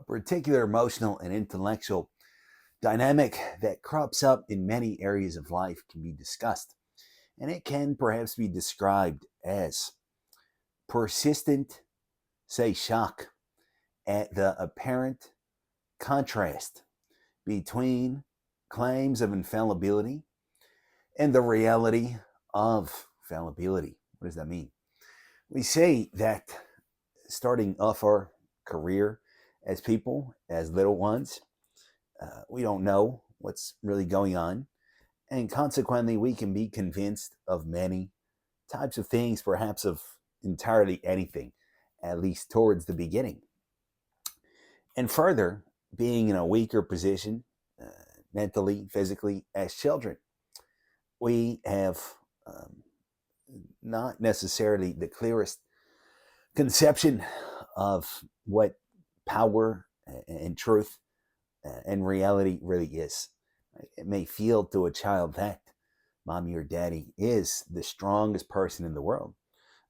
a particular emotional and intellectual dynamic that crops up in many areas of life can be discussed, and it can perhaps be described as persistent, say, shock at the apparent contrast between claims of infallibility and the reality of fallibility. What does that mean? We say that starting off our career as people, as little ones, we don't know what's really going on. And consequently, we can be convinced of many types of things, perhaps of entirely anything, at least towards the beginning. And further, being in a weaker position, mentally, physically, as children, we have not necessarily the clearest conception of what power and truth and reality really is. It may feel to a child that mommy or daddy is the strongest person in the world.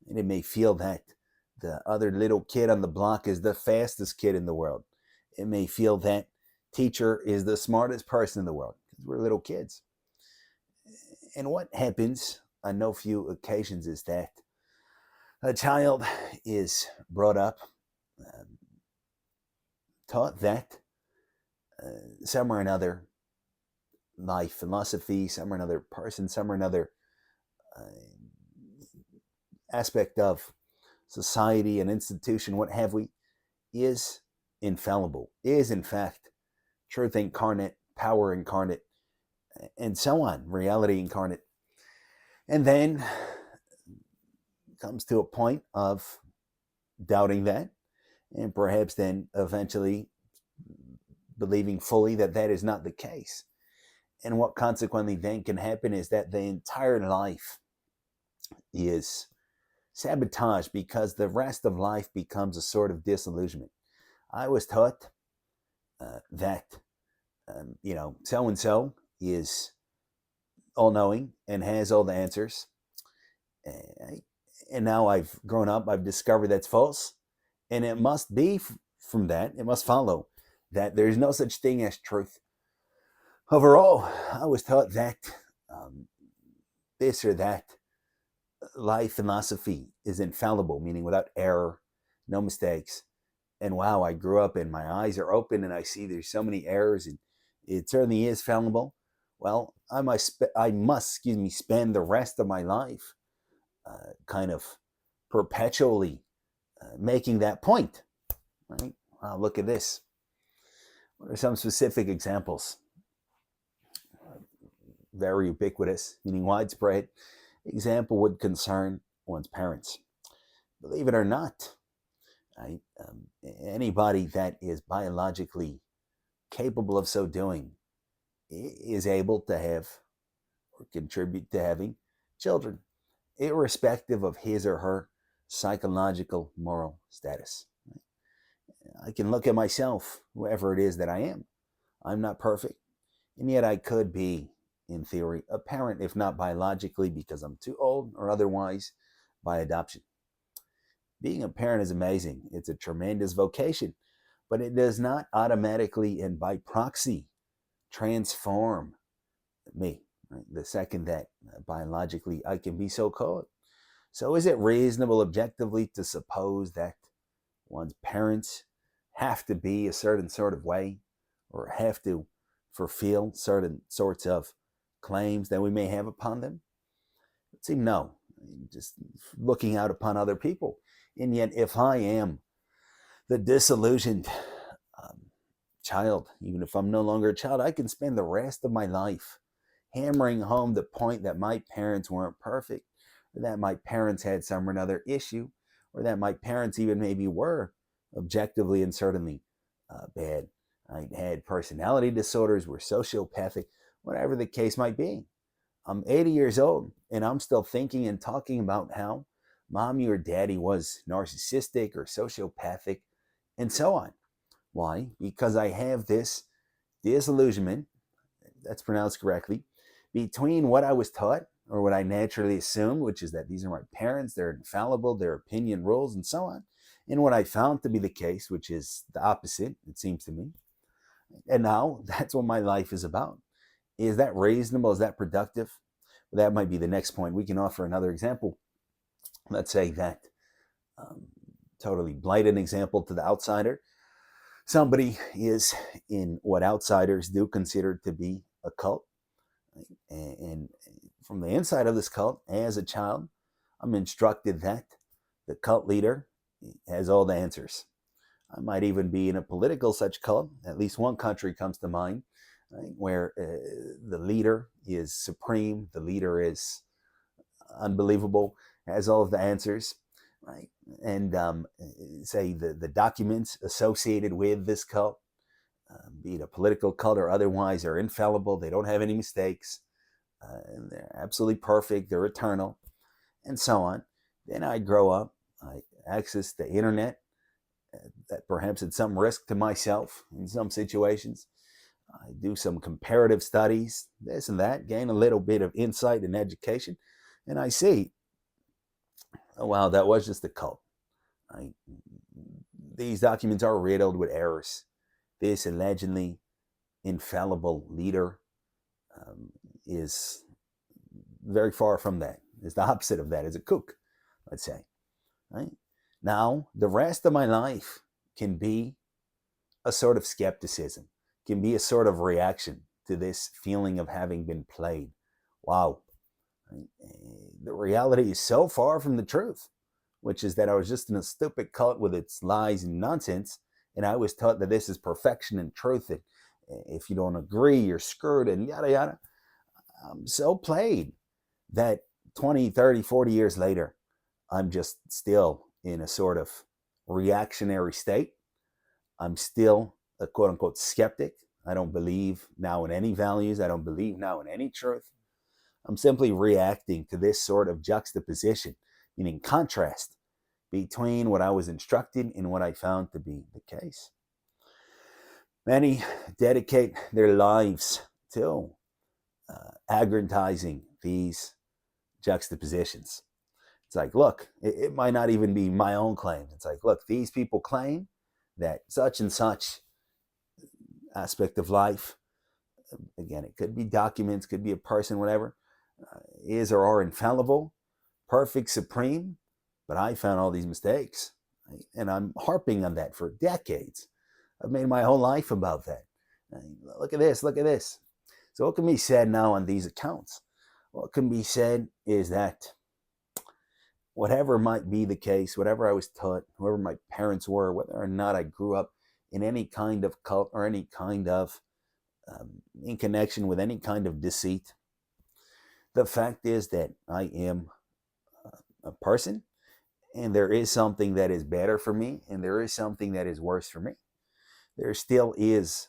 And it may feel that the other little kid on the block is the fastest kid in the world. It may feel that teacher is the smartest person in the world because we're little kids. And what happens on no few occasions is that a child is brought up, um, taught that some or another life philosophy, some or another person, some or another uh, aspect of society and institution, what have we, is infallible, is in fact truth incarnate, power incarnate, and so on, reality incarnate. And then comes to a point of doubting that, and perhaps then eventually believing fully that that is not the case. And what consequently then can happen is that the entire life is sabotaged because the rest of life becomes a sort of disillusionment. I was taught that, so and so is all knowing and has all the answers. And now I've grown up, I've discovered that's false. And it must be from that, it must follow that there's no such thing as truth. Overall, I was taught that um, this or that life philosophy is infallible, meaning without error, no mistakes. And wow, I grew up and my eyes are open and I see there's so many errors and it certainly is fallible. Well, I must, spend the rest of my life kind of perpetually making that point. Right? Wow, look at this. What are some specific examples? Very ubiquitous, meaning widespread. Example would concern one's parents. Believe it or not, right? Anybody that is biologically capable of so doing is able to have or contribute to having children, irrespective of his or her psychological moral status. I can look at myself, whoever it is that I am. I'm not perfect, and yet I could be, in theory, a parent, if not biologically because I'm too old or otherwise by adoption. Being a parent is amazing. It's a tremendous vocation, but it does not automatically and by proxy transform me. Right? The second that biologically I can be so called. So, is it reasonable objectively to suppose that one's parents have to be a certain sort of way or have to fulfill certain sorts of claims that we may have upon them? It would seem no, just looking out upon other people. And yet, if I am the disillusioned child, even if I'm no longer a child, I can spend the rest of my life hammering home the point that my parents weren't perfect, or that my parents had some or another issue, or that my parents even maybe were objectively and certainly bad. I had personality disorders, were sociopathic, whatever the case might be. I'm 80 years old and I'm still thinking and talking about how mommy or daddy was narcissistic or sociopathic and so on. Why? Because I have this disillusionment, that's pronounced correctly, between what I was taught or what I naturally assumed, which is that these are my parents, they're infallible, their opinion rules, and so on, in what I found to be the case, which is the opposite, it seems to me. And now that's what my life is about. Is that reasonable? Is that productive? Well, that might be the next point. We can offer another example. Let's say that totally blighted example to the outsider. Somebody is in what outsiders do consider to be a cult. And from the inside of this cult, as a child, I'm instructed that the cult leader has all the answers. I might even be in a political such cult. At least one country comes to mind, right, where the leader is supreme, the leader is unbelievable, has all of the answers, right? And say the documents associated with this cult, be it a political cult or otherwise, are infallible. They don't have any mistakes. And they're absolutely perfect. They're eternal, and so on. Then I grow up. I access the internet, that perhaps at some risk to myself in some situations. I do some comparative studies, this and that, gain a little bit of insight and education, and I see, oh wow, that was just a cult. I, these documents are riddled with errors. This allegedly infallible leader is very far from that. Is the opposite of that. Is a kook, let's say. Right? Now, the rest of my life can be a sort of skepticism, can be a sort of reaction to this feeling of having been played. Wow. The reality is so far from the truth, which is that I was just in a stupid cult with its lies and nonsense, and I was taught that this is perfection and truth, and if you don't agree, you're screwed, and yada yada. I'm so played that 20, 30, 40 years later, I'm just still in a sort of reactionary state. I'm still a quote unquote skeptic. I don't believe now in any values. I don't believe now in any truth. I'm simply reacting to this sort of juxtaposition, meaning contrast between what I was instructed and what I found to be the case. Many dedicate their lives to aggrandizing these juxtapositions. It's like, look, it might not even be my own claim. It's like, look, these people claim that such and such aspect of life, again, it could be documents, could be a person, whatever, is or are infallible, perfect, supreme, but I found all these mistakes. Right? And I'm harping on that for decades. I've made my whole life about that. Look at this, look at this. So what can be said now on these accounts? What can be said is that whatever might be the case, whatever I was taught, whoever my parents were, whether or not I grew up in any kind of cult or any kind of in connection with any kind of deceit, the fact is that I am a person, and there is something that is better for me, and there is something that is worse for me. There still is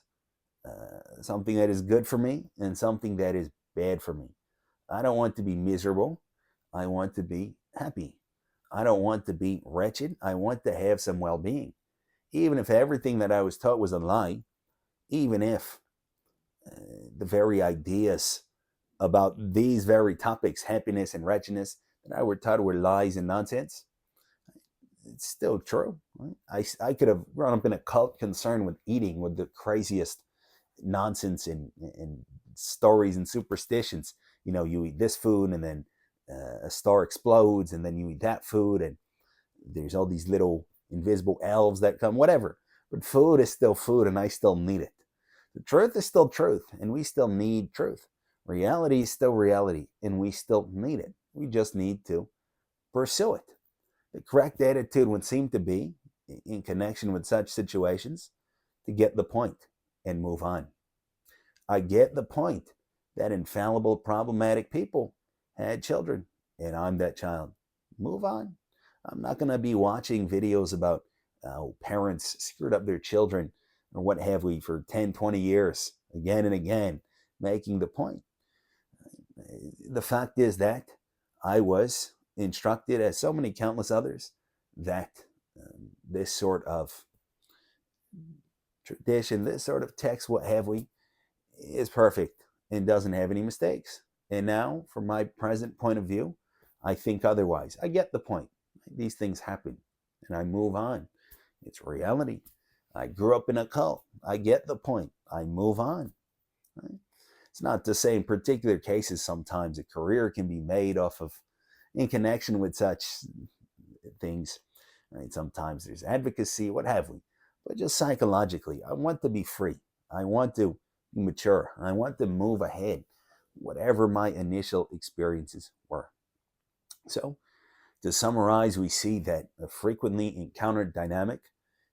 something that is good for me and something that is bad for me. I don't want to be miserable. I want to be happy. I don't want to be wretched. I want to have some well being. Even if everything that I was taught was a lie, even if the very ideas about these very topics, happiness and wretchedness, that I were taught were lies and nonsense, it's still true. Right? I could have grown up in a cult concerned with eating, with the craziest nonsense and stories and superstitions. You know, you eat this food and then a star explodes, and then you eat that food, and there's all these little invisible elves that come, whatever. But food is still food, and I still need it. The truth is still truth, and we still need truth. Reality is still reality, and we still need it. We just need to pursue it. The correct attitude would seem to be, in connection with such situations, to get the point and move on. I get the point that infallible, problematic people had children, and I'm that child. Move on. I'm not going to be watching videos about parents screwed up their children or what have we for 10, 20 years, again and again, making the point. The fact is that I was instructed, as so many countless others, that this sort of tradition, this sort of text, what have we, is perfect and doesn't have any mistakes. And now, from my present point of view, I think otherwise. I get the point. These things happen. and I move on. It's reality. I grew up in a cult. I get the point. I move on. Right? It's not to say in particular cases sometimes a career can be made off of in connection with such things. Right? Sometimes there's advocacy, what have we. But just psychologically, I want to be free. I want to mature. I want to move ahead, whatever my initial experiences were. So, to summarize, we see that a frequently encountered dynamic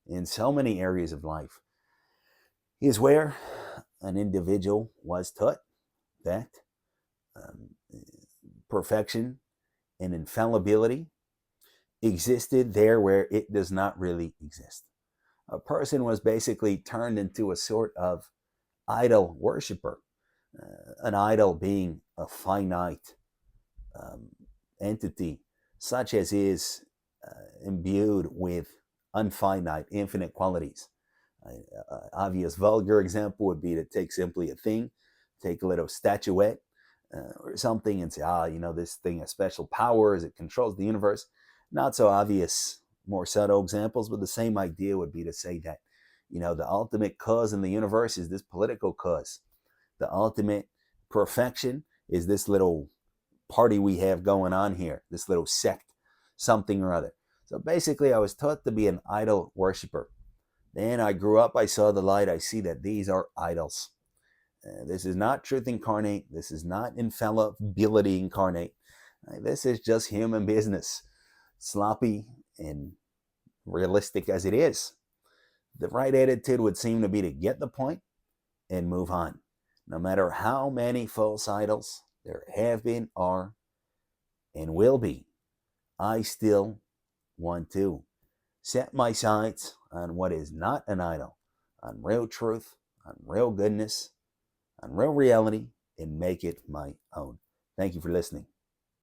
in so many areas of life is where an individual was taught that um, perfection and infallibility existed there where it does not really exist. A person was basically turned into a sort of idol worshiper, an idol being a finite um, entity, such as is imbued with unfinite, infinite qualities. Obvious vulgar example would be to take simply a thing, take a little statuette or something and say, this thing has special powers, it controls the universe. Not so obvious, more subtle examples, but the same idea would be to say that, the ultimate cause in the universe is this political cause. The ultimate perfection is this little party we have going on here, this little sect, something or other. So basically, I was taught to be an idol worshiper. Then I grew up, I saw the light, I see that these are idols. This is not truth incarnate. This is not infallibility incarnate. This is just human business, sloppy and realistic as it is. The right attitude would seem to be to get the point and move on. No matter how many false idols there have been, are, and will be, I still want to set my sights on what is not an idol, on real truth, on real goodness, on real reality, and make it my own. Thank you for listening.